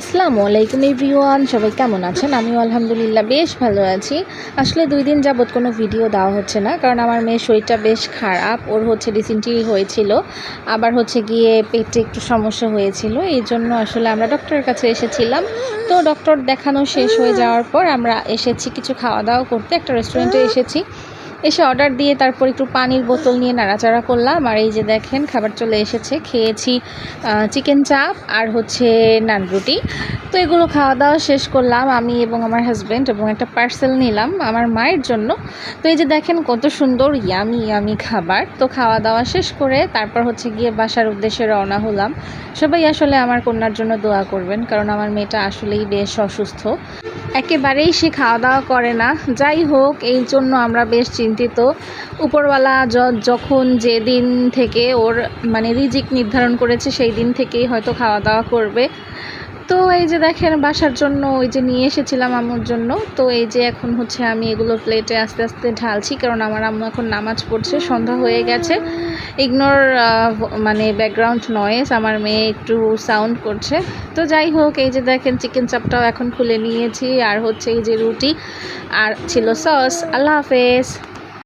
আসসালামু আলাইকুম এভরিওয়ান, সবাই কেমন আছেন? আমিও আলহামদুলিল্লাহ বেশ ভালো আছি। আসলে 2 দিন যাবত কোনো ভিডিও দেওয়া হচ্ছে না, কারণ আমার মেয়ের শরীরটা বেশ খারাপ। ওর ডিসেন্ট্রি হয়েছিল, আবার গিয়ে পেটে একটু সমস্যা হয়েছিল। এই জন্য আসলে আমরা ডক্টরের কাছে এসেছিলাম। তো ডক্টর দেখানো শেষ হয়ে যাওয়ার পর আমরা এসেছি কিছু খাওয়া দাওয়া করতে, একটা রেস্টুরেন্টে এসেছি। এসে অর্ডার দিয়ে তারপর একটু পানির বোতল নিয়ে নাড়াচাড়া করলাম। আর এই যে দেখেন খাবার চলে এসেছে। খেয়েছি চিকেন চাপ আর নান রুটি। তো এগুলো খাওয়া দাওয়া শেষ করলাম আমি এবং আমার হাজব্যান্ড, এবং একটা পার্সেল নিলাম আমার মায়ের জন্য। তো এই যে দেখেন কত সুন্দর ইয়ামি ইয়ামি খাবার। তো খাওয়া দাওয়া শেষ করে তারপর গিয়ে বাসার উদ্দেশ্যে রওনা হলাম। সবাই আসলে আমার কন্যার জন্য দোয়া করবেন, কারণ আমার মেয়েটা আসলেই বেশ অসুস্থ, একেবারেই সে খাওয়া দাওয়া করে না। যাই হোক, এই জন্য আমরা বেশ চিন্তিত। উপরওয়ালা যখন যেদিন থেকে ওর রিজিক নির্ধারণ করেছে সেই দিন থেকেই হয়তো খাওয়া দাওয়া করবে। তো এই যে দেখেন বাসার জন্য ওই যে নিয়ে এসেছিলাম আম্মুর জন্য। তো এই যে এখন আমি এগুলো প্লেটে আস্তে আস্তে ঢালছি, কারণ আমার আম্মু এখন নামাজ পড়ছে, সন্ধ্যা হয়ে গেছে। ইগনোর ব্যাকগ্রাউন্ড নয়েজ, আমার মেয়ে একটু সাউন্ড করছে। তো যাই হোক, এই যে দেখেন চিকেন চাপটাও এখন খুলে নিয়েছি, আর এই যে রুটি আর ছিল সস। আল্লাহ হাফেজ।